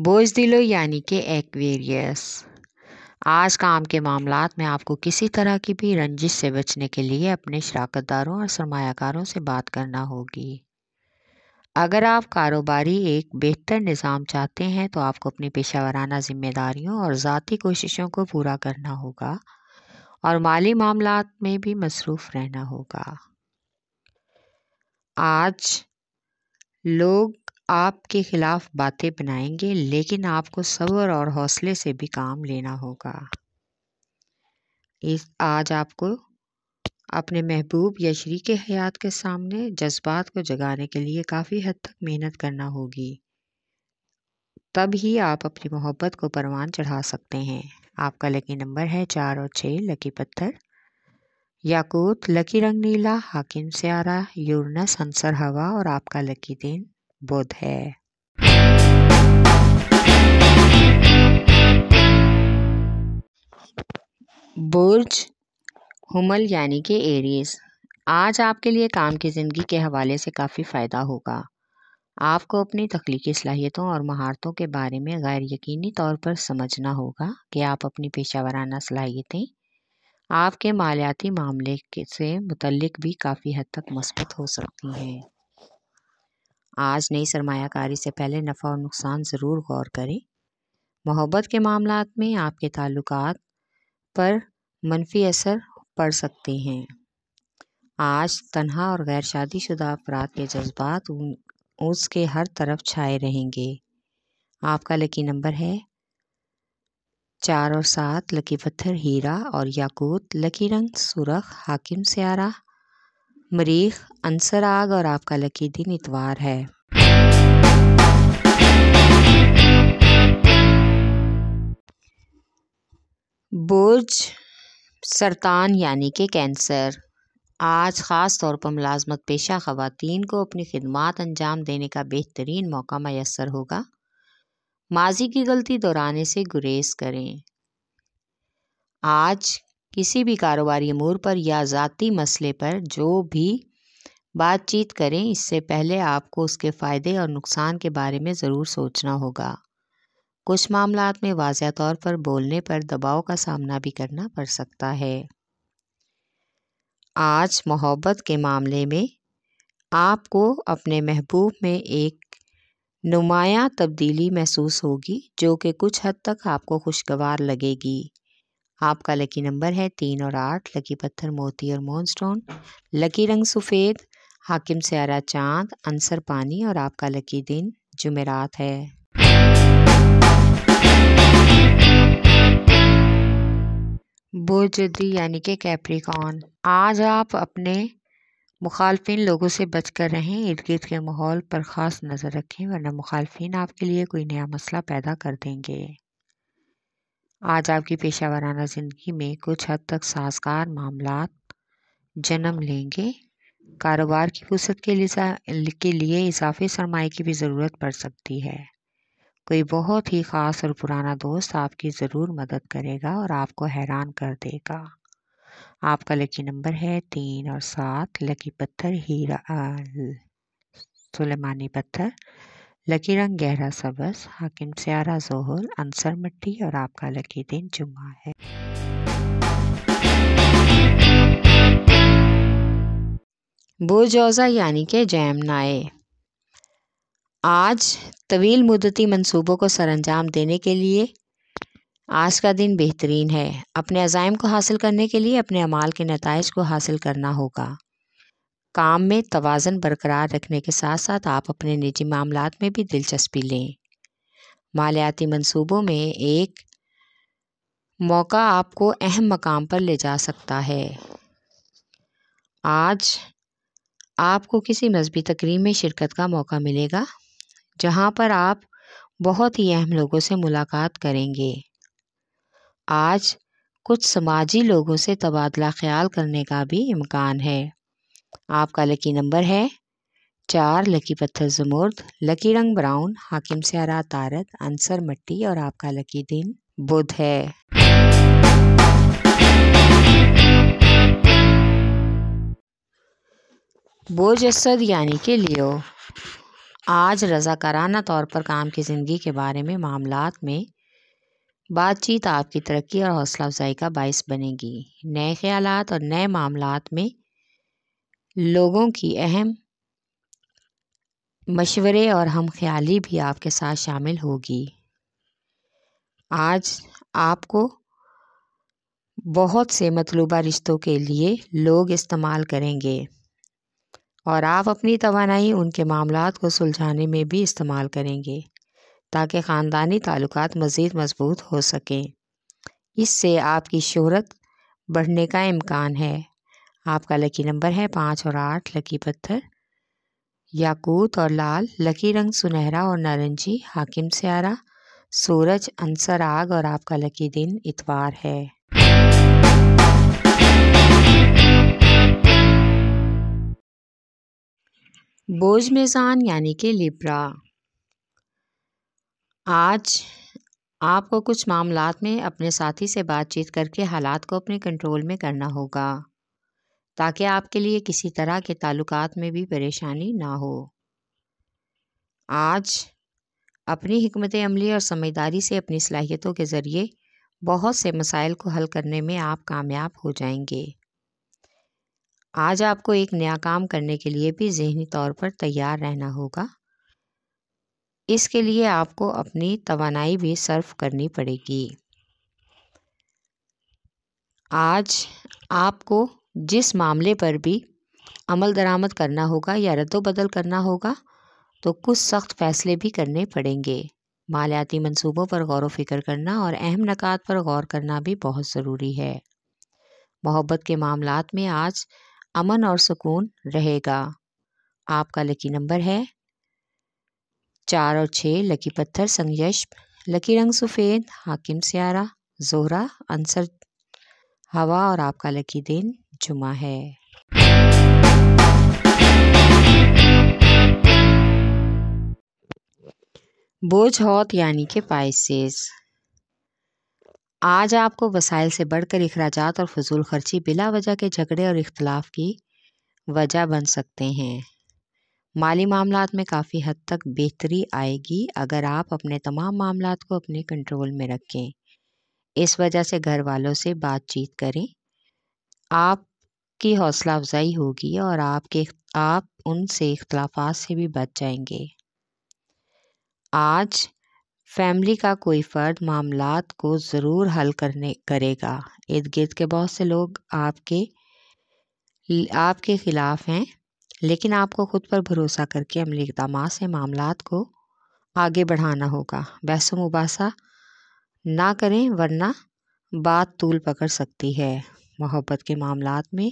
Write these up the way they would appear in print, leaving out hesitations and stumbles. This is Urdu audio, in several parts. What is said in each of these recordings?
بوزدلو یعنی کہ ایکویریس، آج کام کے معاملات میں آپ کو کسی طرح کی بھی رنجش سے بچنے کے لیے اپنے شراکت داروں اور سرمایہ کاروں سے بات کرنا ہوگی۔ اگر آپ کاروباری ایک بہتر نظام چاہتے ہیں تو آپ کو اپنی پیشہ ورانہ ذمہ داریوں اور ذاتی کوششوں کو پورا کرنا ہوگا اور مالی معاملات میں بھی مصروف رہنا ہوگا۔ آج لوگ آپ کے خلاف باتیں بنائیں گے، لیکن آپ کو صبر اور حوصلے سے بھی کام لینا ہوگا۔ آج آپ کو اپنے محبوب یا شریک حیات کے سامنے جذبات کو جگانے کے لیے کافی حد تک محنت کرنا ہوگی، تب ہی آپ اپنی محبت کو پروان چڑھا سکتے ہیں۔ آپ کا لکی نمبر ہے 4 اور 6، لکی پتھر یاقوت، لکی رنگ نیلا، حاکم سیارہ یورنس، عنصر ہوا اور آپ کا لکی دن بدھ ہے۔ برج حمل یعنی کہ ایریز، آج آپ کے لیے کام کی زندگی کے حوالے سے کافی فائدہ ہوگا۔ آپ کو اپنی تخلیقی صلاحیتوں اور مہارتوں کے بارے میں غیر یقینی طور پر سمجھنا ہوگا کہ آپ اپنی پیشہ ورانہ صلاحیتیں آپ کے مالیاتی معاملے سے متعلق بھی کافی حد تک مثبت ہو سکتی ہیں۔ آج نئی سرمایہ کاری سے پہلے نفع اور نقصان ضرور غور کریں۔ محبت کے معاملات میں آپ کے تعلقات پر منفی اثر پڑ سکتے ہیں۔ آج تنہا اور غیر شادی شدہ افراد کے جذبات اس کے ہر طرف چھائے رہیں گے۔ آپ کا لکی نمبر ہے 4 اور 7، لکی پتھر ہیرا اور یاقوت، لکی رنگ سرخ، حاکم سیارہ مریخ، عنصر آگ اور آپ کا لکی دن اتوار ہے۔ برج سرطان یعنی کہ کینسر، آج خاص طور پر ملازمت پیشہ خواتین کو اپنی خدمات انجام دینے کا بہترین موقع میسر ہوگا۔ ماضی کی غلطی دہرانے سے گریز کریں۔ آج کسی بھی کاروباری امور پر یا ذاتی مسئلے پر جو بھی بات چیت کریں، اس سے پہلے آپ کو اس کے فائدے اور نقصان کے بارے میں ضرور سوچنا ہوگا۔ کچھ معاملات میں واضح طور پر بولنے پر دباؤ کا سامنا بھی کرنا پڑ سکتا ہے۔ آج محبت کے معاملے میں آپ کو اپنے محبوب میں ایک نمایاں تبدیلی محسوس ہوگی جو کہ کچھ حد تک آپ کو خوشگوار لگے گی۔ آپ کا لکی نمبر ہے 3 اور 8، لکی پتھر موتی اور مون سٹون، لکی رنگ سفید، حاکم سیارہ چاند، عنصر پانی اور آپ کا لکی دن جمعرات ہے۔ برج جدی یعنی کہ کیپریکارن، آج آپ اپنے مخالفین لوگوں سے بچ کر رہیں، ارد گرد کے ماحول پر خاص نظر رکھیں ورنہ مخالفین آپ کے لیے کوئی نیا مسئلہ پیدا کر دیں گے۔ آج آپ کی پیشہ ورانہ زندگی میں کچھ حد تک سازگار معاملات جنم لیں گے۔ کاروبار کی وسعت کے لیے اضافی سرمایہ کی بھی ضرورت پڑ سکتی ہے۔ کوئی بہت ہی خاص اور پرانا دوست آپ کی ضرور مدد کرے گا اور آپ کو حیران کر دے گا۔ آپ کا لکی نمبر ہے 3 اور 7، لکی پتھر ہیرا سلیمانی پتھر، لکی رنگ گہرا سبز، حاکم سیارہ زحل، عنصر مٹی اور آپ کا لکی دن جمعہ ہے۔ برج اوزا یعنی کہ جیمنائی، آج طویل مدتی منصوبوں کو سر انجام دینے کے لیے آج کا دن بہترین ہے۔ اپنے عزائم کو حاصل کرنے کے لیے اپنے اعمال کے نتائج کو حاصل کرنا ہوگا۔ کام میں توازن برقرار رکھنے کے ساتھ ساتھ آپ اپنے نجی معاملات میں بھی دلچسپی لیں۔ مالیاتی منصوبوں میں ایک موقع آپ کو اہم مقام پر لے جا سکتا ہے۔ آج آپ کو کسی مذہبی تقریب میں شرکت کا موقع ملے گا جہاں پر آپ بہت ہی اہم لوگوں سے ملاقات کریں گے۔ آج کچھ سماجی لوگوں سے تبادلہ خیال کرنے کا بھی امکان ہے۔ آپ کا لکی نمبر ہے 4، لکی پتھر زمرد، لکی رنگ براؤن، حاکم سیارہ عطارد، عنصر مٹی اور آپ کا لکی دن بدھ ہے۔ برج اسد یعنی کہ لیو، آج رضاکارانہ طور پر کام کی زندگی کے بارے میں معاملات میں بات چیت آپ کی ترقی اور حوصلہ افزائی کا باعث بنے گی۔ نئے خیالات اور نئے معاملات میں لوگوں کی اہم مشورے اور ہم خیالی بھی آپ کے ساتھ شامل ہوگی۔ آج آپ کو بہت سے مطلوبہ رشتوں کے لیے لوگ استعمال کریں گے اور آپ اپنی توانائی ان کے معاملات کو سلجھانے میں بھی استعمال کریں گے تاکہ خاندانی تعلقات مزید مضبوط ہو سکیں۔ اس سے آپ کی شہرت بڑھنے کا امکان ہے۔ آپ کا لکی نمبر ہے 5 اور 8۔ لکی پتھر یاقوت اور لال۔ لکی رنگ سنہرا اور نارنجی۔ حاکم سیارہ سورج عنصر آگ اور آپ کا لکی دن اتوار ہے۔ بوجھ میزان یعنی کہ لیبرا، آج آپ کو کچھ معاملات میں اپنے ساتھی سے بات چیت کر کے حالات کو اپنے کنٹرول میں کرنا ہوگا تاکہ آپ کے لیے کسی طرح کے تعلقات میں بھی پریشانی نہ ہو۔ آج اپنی حکمت عملی اور سمجھداری سے اپنی صلاحیتوں کے ذریعے بہت سے مسائل کو حل کرنے میں آپ کامیاب ہو جائیں گے۔ آج آپ کو ایک نیا کام کرنے کے لیے بھی ذہنی طور پر تیار رہنا ہوگا۔ اس کے لیے آپ کو اپنی توانائی بھی صرف کرنی پڑے گی۔ آج آپ کو جس معاملے پر بھی عمل درآمد کرنا ہوگا یا رد و بدل کرنا ہوگا تو کچھ سخت فیصلے بھی کرنے پڑیں گے۔ مالیاتی منصوبوں پر غور و فکر کرنا اور اہم نکات پر غور کرنا بھی بہت ضروری ہے۔ محبت کے معاملات میں آج امن اور سکون رہے گا۔ آپ کا لکی نمبر ہے 4 اور 6۔ لکی پتھر سنگیشپ۔ لکی رنگ سفید۔ حاکم سیارہ زہرہ عنصر ہوا اور آپ کا لکی دن جمعہ ہے۔ بوجھ ہوت یعنی کہ پائسیز، آج آپ کو وسائل سے بڑھ کر اخراجات اور فضول خرچی بلا وجہ کے جھگڑے اور اختلاف کی وجہ بن سکتے ہیں۔ مالی معاملات میں کافی حد تک بہتری آئے گی اگر آپ اپنے تمام معاملات کو اپنے کنٹرول میں رکھیں۔ اس وجہ سے گھر والوں سے بات چیت کریں، آپ کی حوصلہ افزائی ہوگی اور آپ ان سے اختلافات سے بھی بچ جائیں گے۔ آج فیملی کا کوئی فرد معاملات کو ضرور حل کرے گا۔ ارد گرد کے بہت سے لوگ آپ کے خلاف ہیں، لیکن آپ کو خود پر بھروسہ کر کے عملی اقدامات سے معاملات کو آگے بڑھانا ہوگا۔ بحث و مباحثہ نہ کریں ورنہ بات طول پکڑ سکتی ہے۔ محبت کے معاملات میں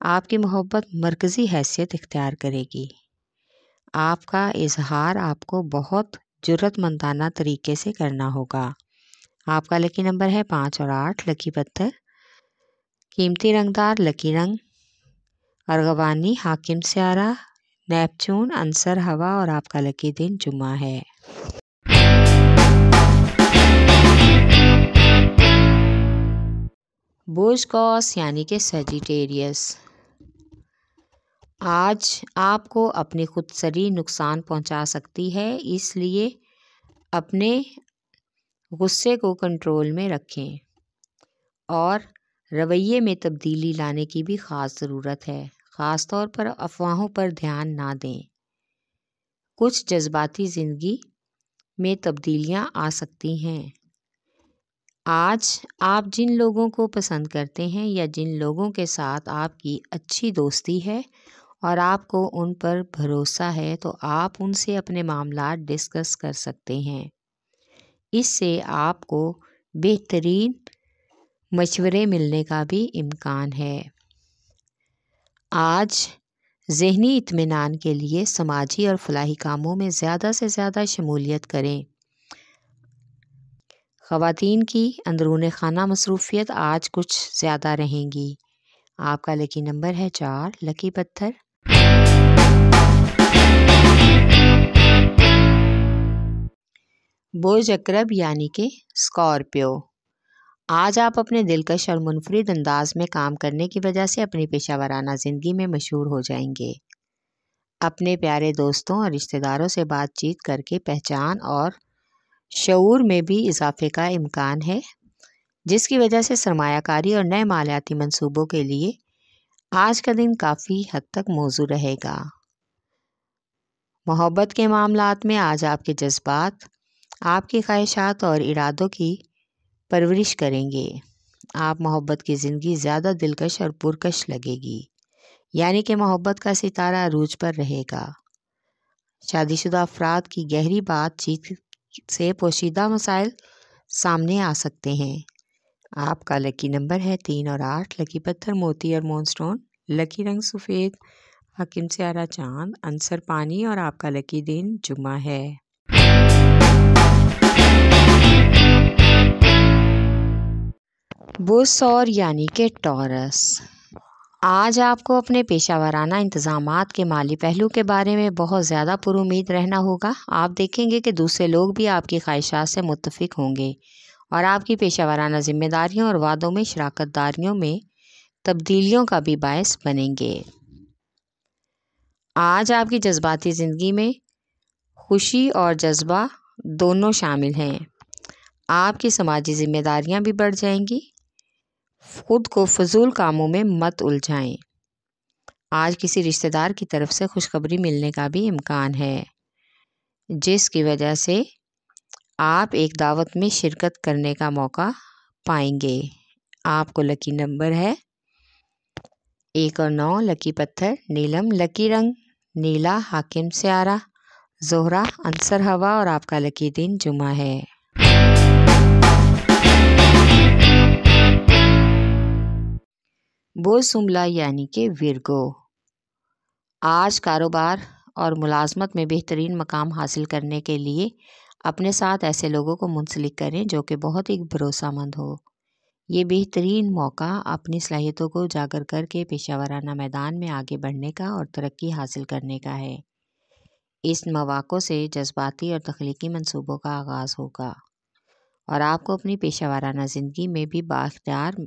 آپ کی محبت مرکزی حیثیت اختیار کرے گی۔ آپ کا اظہار آپ کو بہت جرأت مندانہ طریقے سے کرنا ہوگا۔ آپ کا لکی نمبر ہے 5 اور 8۔ لکی پتھر قیمتی رنگدار۔ لکی رنگ ارغوانی۔ حاکم سیارہ نیپچون عنصر ہوا اور آپ کا لکی دن جمعہ ہے۔ بوجھ قوس یعنی کہ سیجیٹیریس، آج آپ کو اپنی خودسری نقصان پہنچا سکتی ہے، اس لیے اپنے غصے کو کنٹرول میں رکھیں اور رویے میں تبدیلی لانے کی بھی خاص ضرورت ہے۔ خاص طور پر افواہوں پر دھیان نہ دیں۔ کچھ جذباتی زندگی میں تبدیلیاں آ سکتی ہیں۔ آج آپ جن لوگوں کو پسند کرتے ہیں یا جن لوگوں کے ساتھ آپ کی اچھی دوستی ہے اور آپ کو ان پر بھروسہ ہے تو آپ ان سے اپنے معاملات ڈسکس کر سکتے ہیں۔ اس سے آپ کو بہترین مشورے ملنے کا بھی امکان ہے۔ آج ذہنی اطمینان کے لیے سماجی اور فلاحی کاموں میں زیادہ سے زیادہ شمولیت کریں۔ خواتین کی اندرون خانہ مصروفیت آج کچھ زیادہ رہیں گی۔ آپ کا لکی نمبر ہے 4۔ لکی پتھر بوجھ عقرب یعنی کہ اسکارپیو، آج آپ اپنے دلکش اور منفرد انداز میں کام کرنے کی وجہ سے اپنی پیشہ ورانہ زندگی میں مشہور ہو جائیں گے۔ اپنے پیارے دوستوں اور رشتہ داروں سے بات چیت کر کے پہچان اور شعور میں بھی اضافے کا امکان ہے، جس کی وجہ سے سرمایہ کاری اور نئے مالیاتی منصوبوں کے لیے آج کا دن کافی حد تک موزوں رہے گا۔ محبت کے معاملات میں آج آپ کے جذبات آپ کی خواہشات اور ارادوں کی پرورش کریں گے۔ آپ محبت کی زندگی زیادہ دلکش اور پرکش لگے گی، یعنی کہ محبت کا ستارہ عروج پر رہے گا۔ شادی شدہ افراد کی گہری بات چیت سے پوشیدہ مسائل سامنے آ سکتے ہیں۔ آپ کا لکی نمبر ہے 3 اور 8، لکی پتھر موتی اور مون سٹون، لکی رنگ سفید، حاکم سیارہ چاند، عنصر پانی اور آپ کا لکی دن جمعہ ہے۔ بوس اور یعنی کہ ٹورس، آج آپ کو اپنے پیشہ ورانہ انتظامات کے مالی پہلو کے بارے میں بہت زیادہ پر امید رہنا ہوگا۔ آپ دیکھیں گے کہ دوسرے لوگ بھی آپ کی خواہشات سے متفق ہوں گے اور آپ کی پیشہ ورانہ ذمہ داریوں اور وعدوں میں شراکت داریوں میں تبدیلیوں کا بھی باعث بنیں گے۔ آج آپ کی جذباتی زندگی میں خوشی اور جذبہ دونوں شامل ہیں۔ آپ کی سماجی ذمہ داریاں بھی بڑھ جائیں گی۔ خود کو فضول کاموں میں مت الجھائیں۔ آج کسی رشتہ دار کی طرف سے خوشخبری ملنے کا بھی امکان ہے، جس کی وجہ سے آپ ایک دعوت میں شرکت کرنے کا موقع پائیں گے۔ آپ کو لکی نمبر ہے 1 اور 9، لکی پتھر نیلم، لکی رنگ نیلا، حاکم سیارہ زہرہ، عنصر ہوا اور آپ کا لکی دن جمعہ ہے۔ بوس سملا یعنی کہ ورگو، آج کاروبار اور ملازمت میں بہترین مقام حاصل کرنے کے لیے اپنے ساتھ ایسے لوگوں کو منسلک کریں جو کہ بہت ہی بھروسہ مند ہو۔ یہ بہترین موقع اپنی صلاحیتوں کو اجاگر کر کے پیشہ ورانہ میدان میں آگے بڑھنے کا اور ترقی حاصل کرنے کا ہے۔ اس مواقع سے جذباتی اور تخلیقی منصوبوں کا آغاز ہوگا اور آپ کو اپنی پیشہ ورانہ زندگی میں بھی بااختیار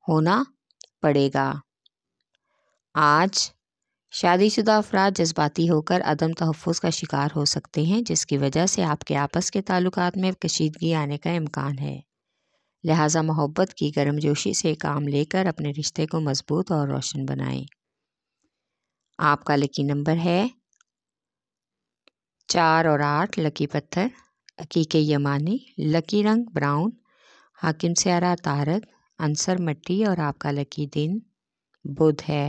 ہونا پڑے گا۔ آج شادی شدہ افراد جذباتی ہو کر عدم تحفظ کا شکار ہو سکتے ہیں، جس کی وجہ سے آپ کے آپس کے تعلقات میں کشیدگی آنے کا امکان ہے۔ لہٰذا محبت کی گرم جوشی سے کام لے کر اپنے رشتے کو مضبوط اور روشن بنائیں۔ آپ کا لکی نمبر ہے 4 اور 8، لکی پتھر عقیق یمانی، لکی رنگ براؤن، حاکم سیارہ عطارد، عنصر مٹی اور آپ کا لکی دن بدھ ہے۔